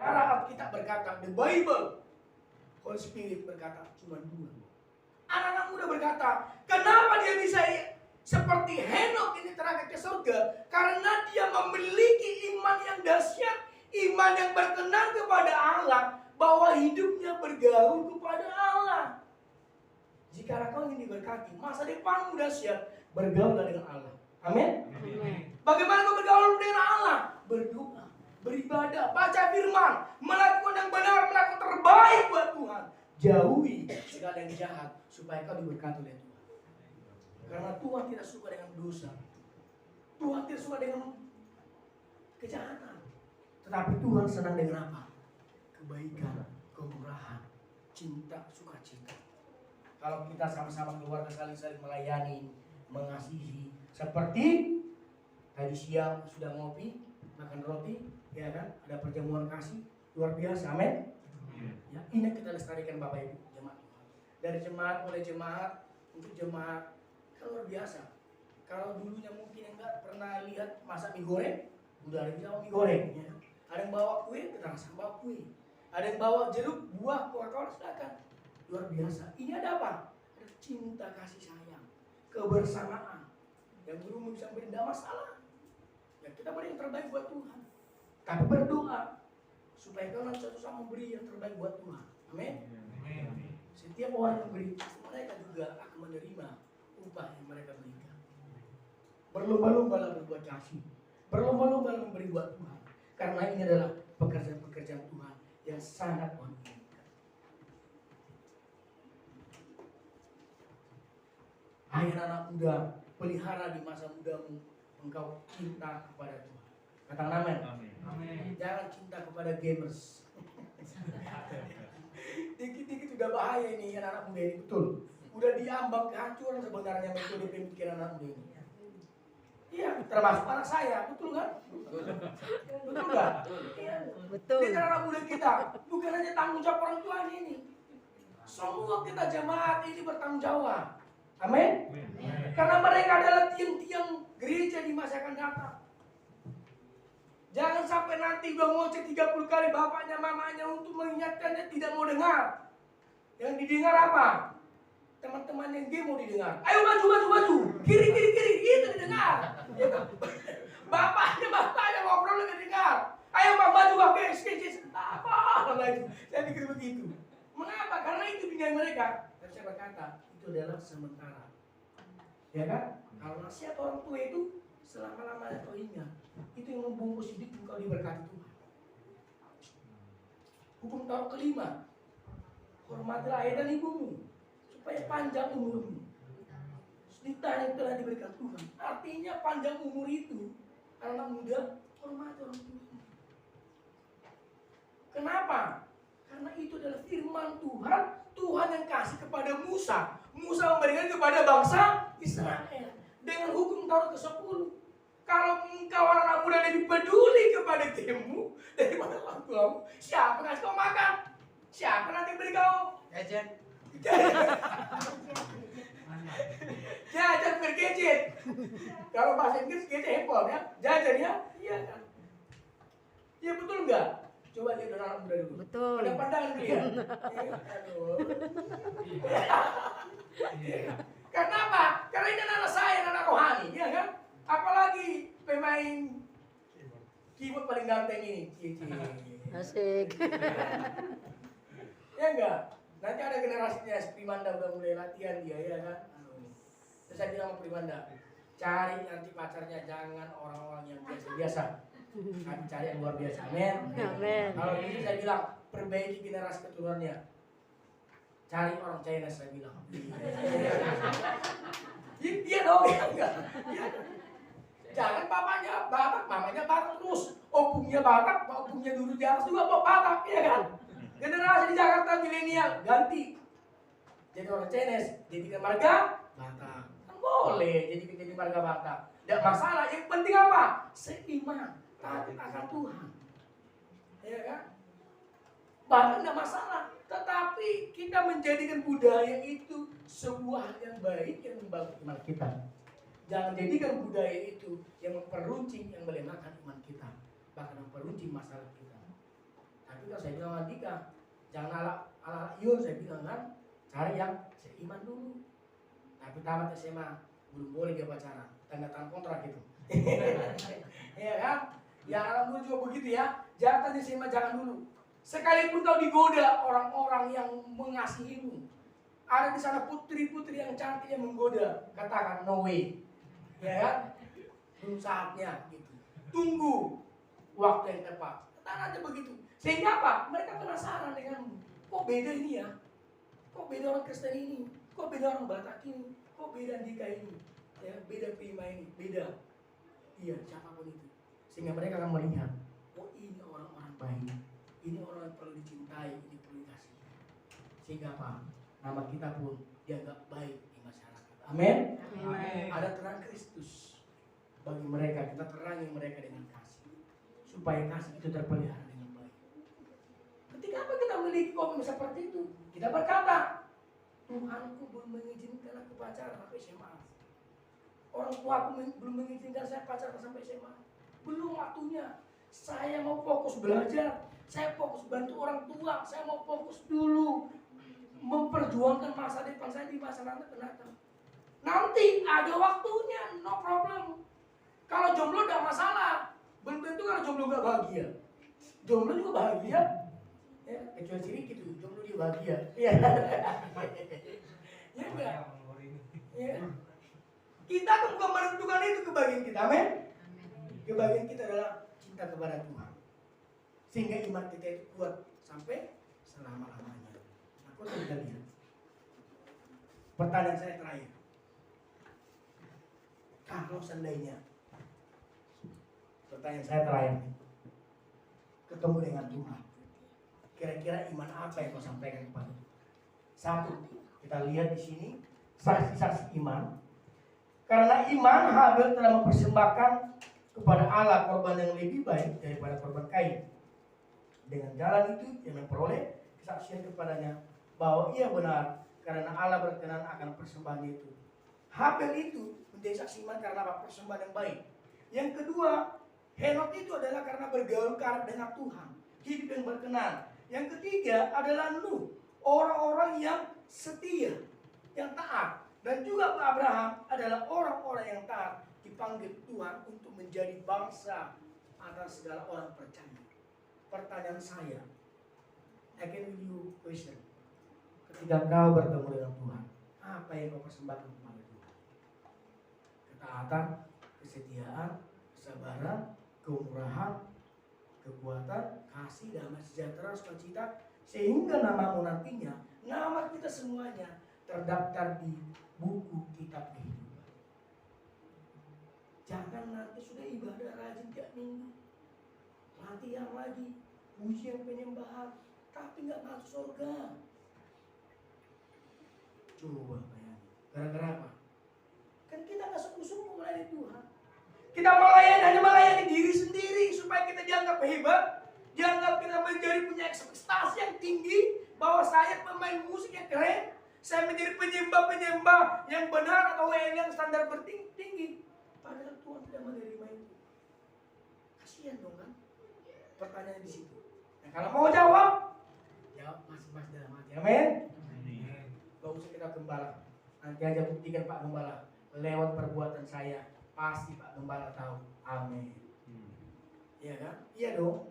Karena Alkitab berkata, the Bible, Holy Spirit berkata cuma 2. Anak-anak muda berkata, kenapa dia bisa seperti Henok ini terangkat ke surga? Karena dia memiliki iman yang dahsyat, iman yang berkenan kepada Allah, bahwa hidupnya bergaul kepada Allah. Jika kau ingin diberkati, masa depanmu dahsyat, bergaullah dengan Allah. Amin. Bagaimana kau bergaul dengan Allah? Berdoa, beribadah, baca firman, melakukan yang benar, melakukan terbaik buat Tuhan. Jauhi segala yang jahat supaya kau diberkati oleh Tuhan. Karena Tuhan tidak suka dengan dosa. Tuhan tidak suka dengan kejahatan. Tetapi Tuhan senang dengan apa? Kebaikan, kemurahan, cinta, sukacita. Kalau kita sama-sama keluarga saling-saling melayani, mengasihi, seperti tadi siang sudah ngopi, makan roti, ya kan? Ada perjamuan kasih luar biasa, amin. Ya, ini kita lestarikan Bapak Ibu jemaat. Dari jemaat oleh jemaat untuk jemaat, kan luar biasa. Kalau dulunya mungkin enggak pernah lihat masak mie goreng, udah ada bisa mie goreng. Ya. Ada yang bawa kue, kita langsung bawa kue. Ada yang bawa jeruk, buah, Coca-Cola, silakan. Luar biasa. Ini ada apa? Ada cinta, kasih sayang, kebersamaan. Yang belum bisa beri masalah. Ya kita beri yang terbaik buat Tuhan. Tapi berdoa supaya kau nanti suatu saat memberi yang terbaik buat Tuhan. Amin. Setiap orang yang beri, mereka juga akan menerima upah yang mereka berikan. Berlomba-lomba berbuat kasih, berlomba-lomba memberi buat Tuhan. Karena ini adalah pekerjaan-pekerjaan Tuhan yang sangat menyenangkan. Hai anak muda, pelihara di masa mudamu engkau cinta kepada Tuhan. Katakan amin. Jangan cinta kepada gamers. Dikit-dikit udah bahaya ini anak muda ini, betul. Udah diambang kehancuran sebenarnya metode pemikiran anak muda ini. Iya, termasuk anak saya, betul kan? Betul nggak? Iya. Betul. Ini anak muda kita, bukan hanya tanggung jawab orang tua ini. Semua kita jemaat ini bertanggung jawab. Amin. Karena mereka adalah tiang-tiang gereja di masa akan datang. Jangan sampai nanti udah ngoceh 30 kali bapaknya mamanya untuk mengingatkannya tidak mau dengar. Yang didengar apa? Teman-teman yang dia mau didengar. Ayo maju. Kiri. Itu didengar. Bapaknya ngobrol nggak dengar. Ayo maju apa lagi? Saya pikir begitu. Mengapa? Karena itu pilihan mereka. Dan saya berkata itu adalah sementara. Ya kan? Kalau nasihat orang tua itu selama-lamanya kau ingat. Itu yang membungkus hidup engkau diberkati Tuhan. Hukum Taurat kelima, hormatilah ayah dan ibumu supaya panjang umurmu. Ditanya yang telah diberikan Tuhan. Artinya panjang umur itu anak muda hormati orang tua. Kenapa? Karena itu adalah firman Tuhan. Tuhan yang kasih kepada Musa. Musa memberikan kepada bangsa Israel dengan hukum Taurat ke-10. Kalau engkau anak muda lebih peduli kepada dirimu daripada orang tuamu, siapa ngasih kau makan? Siapa nanti beri kau? Jajan bergadget. Kalau bahasa Inggris gadget handphone ya, jajan ya, iya kan? Iya betul enggak? Coba lihat anak muda dulu. Betul. Ada pandangan dia. Aduh. Karena apa? Karena ini anak saya, anak rohani, ya kan? Apalagi pemain keyboard paling ganteng ini. Asik. Ya enggak? Nanti ada generasinya Primanda udah mulai latihan dia, ya kan? Terus saya bilang sama Primanda, cari nanti pacarnya jangan orang-orang yang biasa-biasa. Kami cari yang luar biasa, amin. Kalau gitu saya bilang, perbaiki generasi keturunannya. Cari orang China, saya bilang. Iya dong, ya enggak? Jangan papanya Batak, mamanya Batak terus. Opungnya Batak, opungnya dulu di atas juga Batak, ya kan? Generasi di Jakarta milenial ganti. Jadi orang Chinese, jadikan marga Batak. Kan boleh jadi marga Batak. Tidak masalah, yang penting apa? Seiman, taat akan Tuhan. Ya kan? Bahkan tidak masalah. Tetapi kita menjadikan budaya itu sebuah yang baik yang membangun iman kita. Jangan jadikan budaya itu yang memperuncing, yang melemahkan iman kita, bahkan memperuncing masalah kita. Tapi saya bilang sama Dika, jangan ala Yun, saya bilang kan, cari yang seiman dulu. Tapi tamat SMA belum boleh dia pacaran, tanda tangan kontrak gitu. Iya kan? Ya alhamdulillah juga begitu ya. Jangan SMA jangan dulu. Sekalipun kau digoda orang-orang yang mengasihimu, ada di sana putri-putri yang cantik yang menggoda, katakan no way. Ya kan? Belum saatnya gitu. Tunggu waktu yang tepat. Katakan aja begitu. Sehingga apa? Mereka penasaran denganmu. Kok beda ini ya? Kok beda orang Kristen ini? Kok beda orang Batak ini? Kok beda Dika ini? Ya, beda Prima ini, beda. Iya, siapapun itu. Sehingga mereka akan melihat, oh ini orang-orang baik. Ini orang yang perlu dicintai, ini perlu dikasih. Sehingga apa? Nama kita pun dianggap baik di masyarakat. Amin. Amin. Ada terang Kristus bagi mereka, kita terangi mereka dengan kasih. Supaya kasih itu terpelihara dengan baik. Ketika apa kita memiliki komitmen seperti itu? Kita berkata, Tuhanku belum mengizinkan aku pacaran sampai SMA. Orang tua aku belum mengizinkan saya pacaran sampai SMA. Belum waktunya. Saya mau fokus belajar. Saya fokus bantu orang tua. Saya mau fokus dulu memperjuangkan masa depan saya di masa nanti mendatang. Nanti ada waktunya, no problem. Kalau jomblo tidak masalah. Belum tentu kalau jomblo nggak bahagia. Jomblo juga bahagia. Ya, kecuali sedikit itu, jomblo dia bahagia. Iya. Ya enggak? Ya. Kita akan bukan menentukan itu kebahagiaan kita, amin? Kebahagiaan kita adalah cinta kepada Tuhan. Sehingga iman kita itu kuat sampai selama-lamanya. Nah, kau kita lihat. Pertanyaan saya terakhir. Kalau seandainya, pertanyaan saya terakhir, ketemu dengan Tuhan, kira-kira iman apa yang kau sampaikan kepada Tuhan? Satu, kita lihat di sini saksi-saksi iman. Karena iman Habil telah mempersembahkan kepada Allah korban yang lebih baik daripada korban Kain. Dengan jalan itu ia memperoleh kesaksian kepadanya bahwa ia benar karena Allah berkenan akan persembahan itu. Habil itu menjadi saksi iman karena apa? Persembahan yang baik. Yang kedua, Henok itu adalah karena bergaul karib dengan Tuhan, hidup yang berkenan. Yang ketiga adalah Nuh, orang-orang yang setia, yang taat. Dan juga Abraham adalah orang-orang yang taat, dipanggil Tuhan untuk menjadi bangsa atas segala orang percaya. Pertanyaan saya, I can give you question. Ketika kau bertemu dengan Tuhan, apa yang kau persembahkan kepada Tuhan? Ketaatan, kesetiaan, kesabaran, kemurahan, kekuatan, kasih, damai sejahtera, sukacita, sehingga namamu nantinya, nama kita semuanya terdaftar di buku kitab kehidupan. Jangan nanti sudah ibadah rajin tiap minggu, latihan lagi, pujian penyembahan, tapi nggak masuk surga. Coba bayangin, gara-gara apa? Kan kita nggak sungguh-sungguh melayani Tuhan. Kita hanya melayani diri sendiri supaya kita dianggap hebat, dianggap kita menjadi punya ekspektasi yang tinggi bahwa saya pemain musik yang keren, saya menjadi penyembah-penyembah yang benar atau yang standar tinggi. Padahal Tuhan tidak menerima itu. Kasihan dong kan? Pertanyaan di situ. Nah, kalau mau jawab masing-masing dalam hati. Amin. Gak usah kita gembala. Nanti aja buktikan Pak Gembala. Lewat perbuatan saya pasti Pak Gembala tahu. Amin. Iya kan? Iya dong.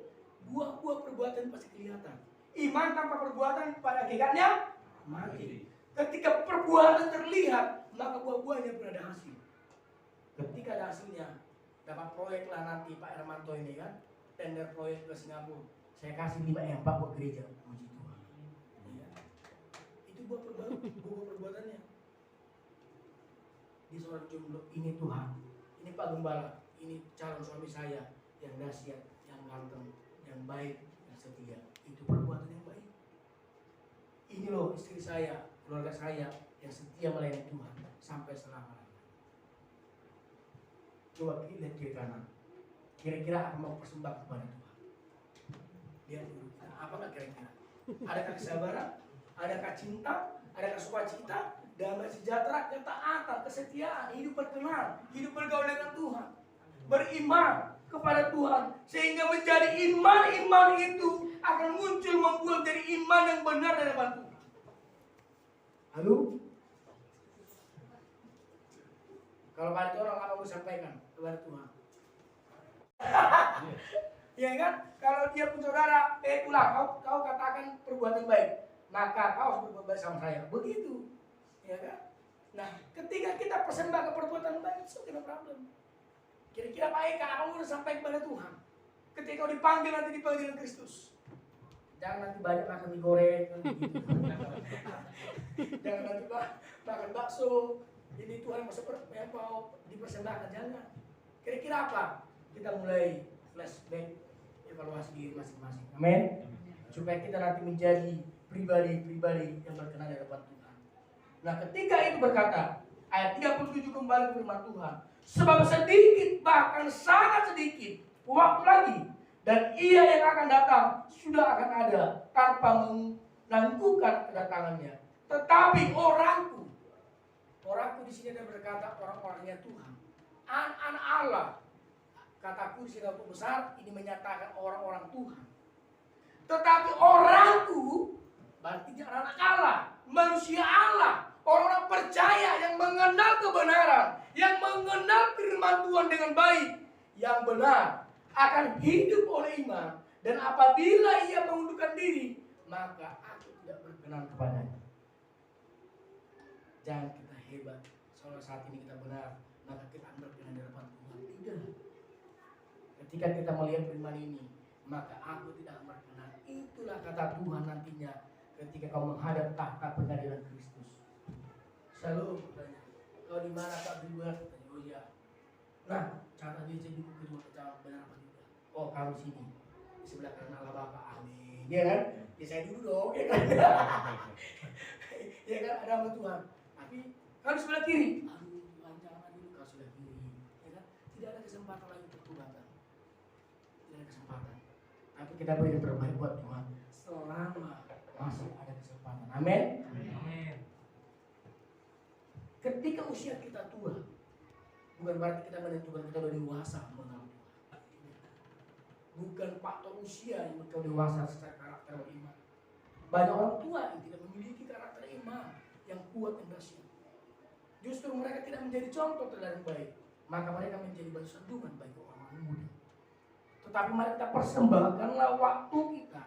Buah-buah perbuatan pasti kelihatan. Iman tanpa perbuatan pada hakikatnya mati. Ketika perbuatan terlihat, maka buah-buahnya berada hasil. Ketika ada hasilnya, dapat proyek lah nanti Pak Hermanto ini kan, tender proyek ke Singapura. Saya kasih 5 M Pak buat gereja. Puji Tuhan. Ya. Itu buah perbuatannya. Di seorang jomblo, ini Tuhan, ini Pak Gembala, ini calon suami saya yang dahsyat, yang ganteng, yang baik, yang setia. Itu perbuatan yang baik. Ini loh istri saya, keluarga saya yang setia melayani Tuhan sampai selama-lamanya. Coba lihat kiri kanan. Kira-kira apa mau persembah kepada Tuhan? Lihat dulu kita, apa nggak kira-kira? Adakah kesabaran? Adakah cinta? Adakah sukacita? Damai sejahtera, ketaatan, kesetiaan, hidup berkenan, hidup bergaul dengan Tuhan, beriman kepada Tuhan, sehingga menjadi iman itu akan muncul membuat dari iman yang benar dari hadapan Tuhan. Halo? Kalau pada orang apa mau sampaikan kepada Tuhan? Ya kan? Kalau dia pun saudara, itulah kau katakan perbuatan baik, maka kau harus berbuat baik sama saya. Begitu, ya kan? Nah, ketika kita persembahkan perbuatan baik, itu tidak problem. Kira-kira Pak Eka, kamu harus sampai kepada Tuhan. Ketika kau dipanggil nanti di panggilan Kristus, jangan nanti banyak makan mie goreng, jangan nanti makan bakso. Ini Tuhan mau dipersembahkan, jangan. Kira-kira apa? Kita mulai flashback, evaluasi diri masing-masing. Amin. Supaya kita nanti menjadi pribadi-pribadi yang berkenan di hadapan Tuhan. Nah, ketika itu berkata, ayat 37 kembali ke firman Tuhan. Sebab sedikit, bahkan sangat sedikit waktu lagi, dan ia yang akan datang sudah akan ada tanpa menangguhkan kedatangannya. Tetapi orangku di sini ada berkata orang-orangnya Tuhan, anak-anak Allah. Kataku di sini besar, ini menyatakan orang-orang Tuhan. Tetapi orangku berarti anak Allah, manusia Allah, orang-orang percaya yang mengenal kebenaran, yang mengenal firman Tuhan dengan baik, yang benar, akan hidup oleh iman. Dan apabila ia mengundurkan diri, maka aku tidak berkenan kepadanya. Jangan kita hebat, soalnya saat ini kita benar, maka kita akan berkenan di hadapan Tuhan. Tidak. Ketika kita melihat firman ini, maka aku tidak berkenan. Itulah kata Tuhan nantinya ketika kau menghadap tahta pengadilan Kristus. Selalu bertanya, kau di mana Kak Bimber? Oh iya. Nah, catat dia jadi buku kedua kecamatan benar apa tidak? Oh, kamu sini di sebelah kanan Allah Bapa. Amin. Ya kan? Ya saya dulu dong. Ya kan? Ya kan? Ada sama Tuhan. Tapi kalau di sebelah kiri, aduh Tuhan jangan dulu kau sebelah kiri. Ya kan? Tidak ada kesempatan lagi untuk tobatan. Tidak ada kesempatan. Tapi kita beri yang terbaik buat Tuhan selama masih ada kesempatan. Amin. Amin. Ketika usia kita tua, bukan berarti kita menentukan kita sudah dewasa mengenal Tuhan. Bukan faktor usia yang kau dewasa secara karakter dan iman. Banyak orang tua yang tidak memiliki karakter iman yang kuat dan dahsyat. Justru mereka tidak menjadi contoh teladan baik, maka mereka menjadi batu sandungan bagi orang muda. Tetapi mari kita persembahkanlah waktu kita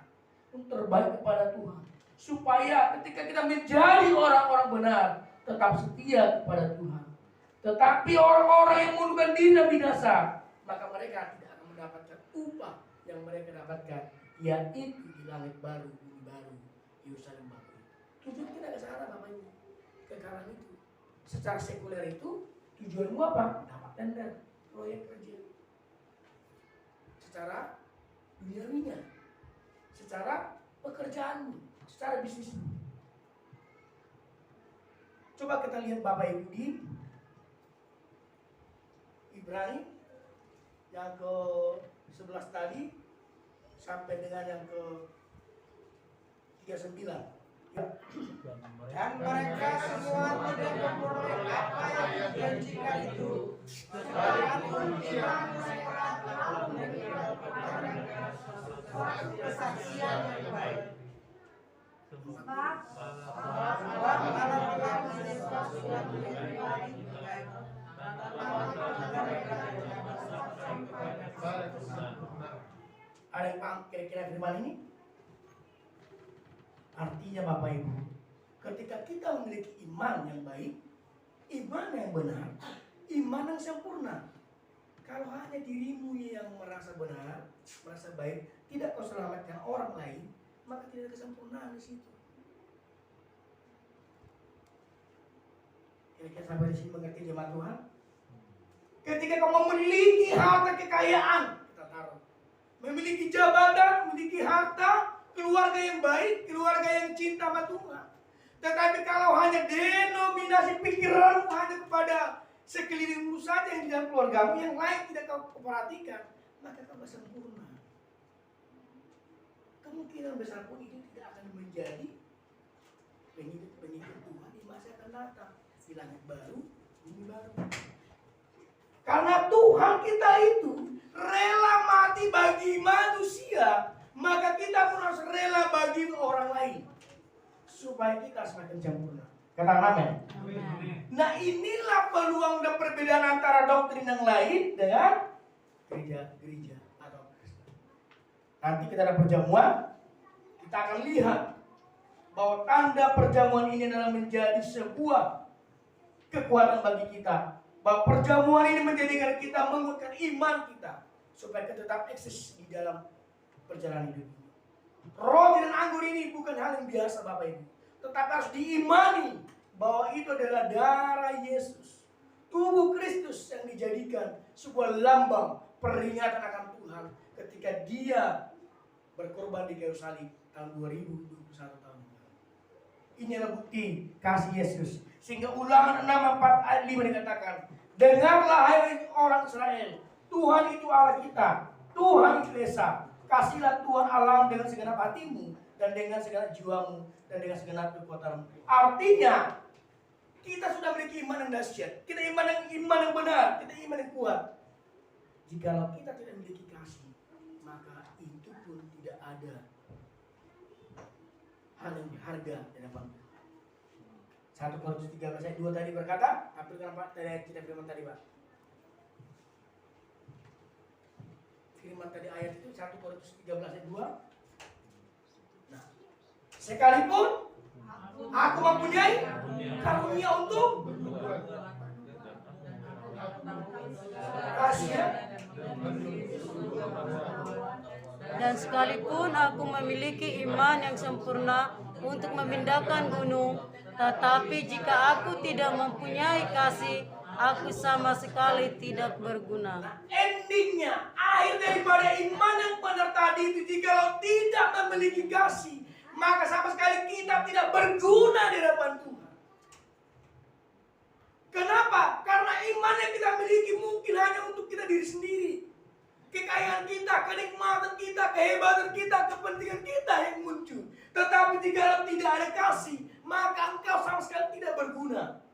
untuk terbaik kepada Tuhan, supaya ketika kita menjadi orang-orang benar, tetap setia kepada Tuhan. Tetapi orang-orang yang mengundurkan diri dan binasa, maka mereka tidak akan mendapatkan upah yang mereka dapatkan, yaitu di langit baru, bumi baru, Yerusalem baru. Tujuan kita ke sana Bapak Ibu, kekalahan itu. Secara sekuler itu tujuanmu apa? Dapat tender, proyek kerja. Secara duniawinya, secara pekerjaanmu, secara bisnismu. Coba kita lihat Bapak Ibu di Ibrani yang ke-11 tadi sampai dengan yang ke-39. Dan mereka semua tidak memperoleh apa yang dijanjikan itu, sekalipun iman mereka telah memberikan kepada mereka suatu kesaksian yang baik. Sebab Allah telah menjadi sesuatu yang pribadi mereka, dan telah mengajar mereka dengan bersaksi kepada Kristus. Ada yang paham kira-kira firman ini? Artinya Bapak Ibu, ketika kita memiliki iman yang baik, iman yang benar, iman yang sempurna. Kalau hanya dirimu yang merasa benar, merasa baik, tidak kau selamatkan orang lain, maka tidak ada kesempurnaan di situ. Kira-kira sampai di sini mengerti jemaat Tuhan? Ketika kau memiliki harta kekayaan, kita taruh, memiliki jabatan, memiliki harta, keluarga yang baik, keluarga yang cinta sama Tuhan. Tetapi kalau hanya denominasi pikiran hanya kepada sekelilingmu saja yang di dalam keluargamu, yang lain tidak kau perhatikan, maka kau sempurna. Kemungkinan besar pun itu tidak akan menjadi pengikut Tuhan di masa yang akan datang. Di langit baru, bumi baru. Karena Tuhan kita itu rela mati bagi manusia, maka kita pun harus rela bagi orang lain supaya kita semakin sempurna. Katakan amin. Nah, inilah peluang dan perbedaan antara doktrin yang lain dengan gereja-gereja atau Kristen. Nanti kita ada perjamuan, kita akan lihat bahwa tanda perjamuan ini adalah menjadi sebuah kekuatan bagi kita. Bahwa perjamuan ini menjadikan kita menguatkan iman kita supaya kita tetap eksis di dalam perjalanan hidup. Roti dan anggur ini bukan hal yang biasa Bapak Ibu, tetapi harus diimani bahwa itu adalah darah Yesus, tubuh Kristus yang dijadikan sebuah lambang peringatan akan Tuhan ketika Dia berkorban di kayu salib tahun 2021 tahun. Ini adalah bukti kasih Yesus. Sehingga Ulangan 6:4 ayat 5 dikatakan, dengarlah hai orang Israel, Tuhan itu Allah kita, Tuhan itu Esa. Kasihlah Tuhan Allah dengan segenap hatimu dan dengan segenap jiwamu dan dengan segenap kekuatanmu. Artinya kita sudah memiliki iman yang dahsyat, kita iman yang benar, kita iman yang kuat. Jikalau kita tidak memiliki kasih, maka itu pun tidak ada hal yang berharga di hadapan Tuhan. 1 Korintus 13 ayat 2 tadi berkata, apa Pak tadi kita firman tadi Pak? Firman tadi ayat itu 1 Korintus 13 ayat 2. Nah, sekalipun aku mempunyai karunia untuk kasih, Dan sekalipun aku memiliki iman yang sempurna untuk memindahkan gunung, tetapi jika aku tidak mempunyai kasih, aku sama sekali tidak berguna. endingnya, akhir daripada iman yang benar tadi itu, jikalau tidak memiliki kasih, maka sama sekali kita tidak berguna di hadapan Tuhan. Kenapa? Karena iman yang kita miliki mungkin hanya untuk kita diri sendiri. Kekayaan kita, kenikmatan kita, kehebatan kita, kepentingan kita yang muncul. Tetapi jika tidak ada kasih, maka engkau sama sekali tidak berguna.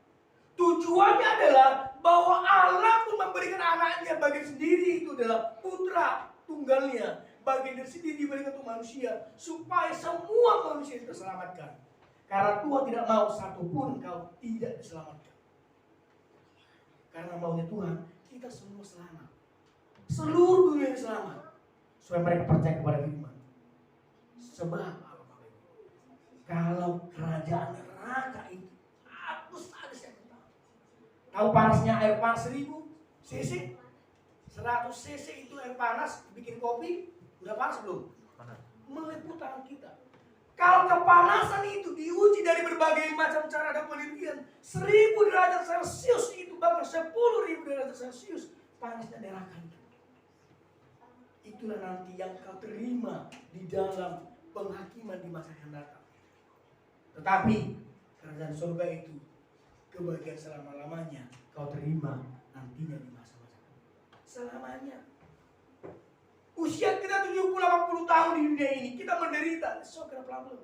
Tujuannya adalah bahwa Allah pun memberikan anaknya bagi sendiri, itu adalah putra tunggalnya bagi diri sendiri diberikan untuk manusia, supaya semua manusia terselamatkan. Karena Tuhan tidak mau satupun kau tidak diselamatkan. Karena maunya Tuhan kita semua selamat, seluruh dunia selamat, supaya mereka percaya kepada firman. Sebab apa Bapak Ibu? Kalau kerajaan neraka itu hapus habis yang tahu. Tahu panasnya air panas 1000 cc, 100 cc itu air panas bikin kopi, udah panas belum? Melepuh tangan kita. Kalau kepanasan itu diuji dari berbagai macam cara dan penelitian, 1000 derajat Celcius itu bahkan 10.000 derajat Celcius panasnya neraka itu. Itulah nanti yang kau terima di dalam penghakiman di masa yang datang. Tetapi kerajaan surga itu kebahagiaan selama-lamanya kau terima nantinya di masa-masa selamanya. Usia kita 70-80 tahun di dunia ini, kita menderita, so problem.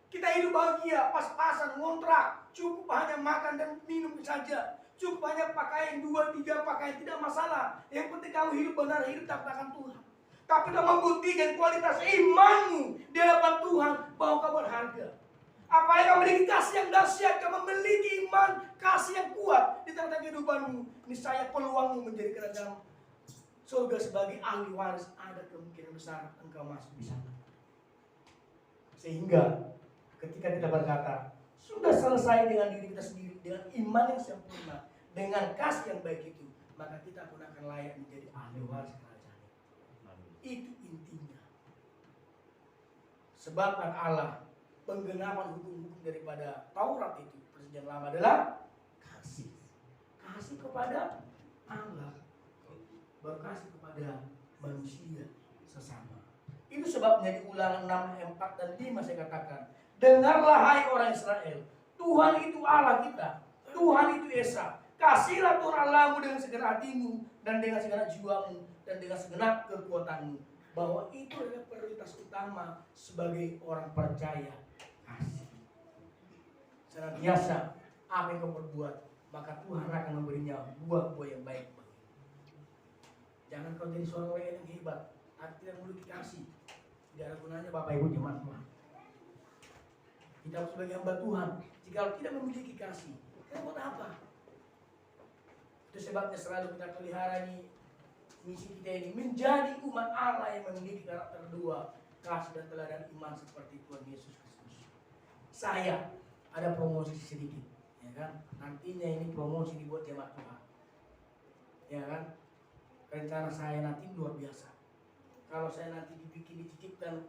Kita hidup bahagia, pas-pasan, ngontrak, cukup hanya makan dan minum saja, cukup hanya pakaian 2-3 pakaian, tidak masalah. Yang penting kamu hidup benar, hidup taat Tuhan. Tapi kita membuktikan kualitas imanmu di hadapan Tuhan bahwa kamu berharga. Apalagi kamu memiliki kasih yang dahsyat, kamu memiliki iman, kasih yang kuat di tengah-tengah kehidupanmu, niscaya peluangmu menjadi kerajaan surga sebagai ahli waris ada kemungkinan besar engkau masuk di sana. Sehingga ketika kita berkata sudah selesai dengan diri kita sendiri, dengan iman yang sempurna, dengan kasih yang baik itu, maka kita pun akan layak menjadi ahli waris kerajaan. Itu intinya. Sebab kan Allah penggenapan hukum-hukum daripada Taurat itu perjanjian lama adalah kasih. Kasih kepada Allah, berkasih kepada manusia sesama. Itu sebabnya di Ulangan 6, 4 dan 5 saya katakan, dengarlah hai orang Israel, Tuhan itu Allah kita, Tuhan itu Esa. Kasihlah Tuhan Allahmu dengan segenap hatimu dan dengan segenap jiwamu dan dengan segenap kekuatanmu. Bahwa itu adalah prioritas utama sebagai orang percaya. Kasih. Senantiasa apa yang kau perbuat, maka Tuhan akan memberinya buah-buah yang baik. Jangan kau jadi seorang yang hebat, tapi tidak memiliki kasih. Tidak ada gunanya Bapak Ibu jemaat Tuhan. Kita sebagai hamba Tuhan, jika tidak memiliki kasih, kita buat apa? Itu sebabnya selalu kita pelihara ini, misi kita ini menjadi umat Allah yang memiliki karakter dua, kasih dan teladan iman seperti Tuhan Yesus Kristus. Saya ada promosi sedikit, ya kan? Nantinya ini promosi dibuat jemaat Tuhan, ya kan? Rencana saya nanti luar biasa. Kalau saya nanti dititipkan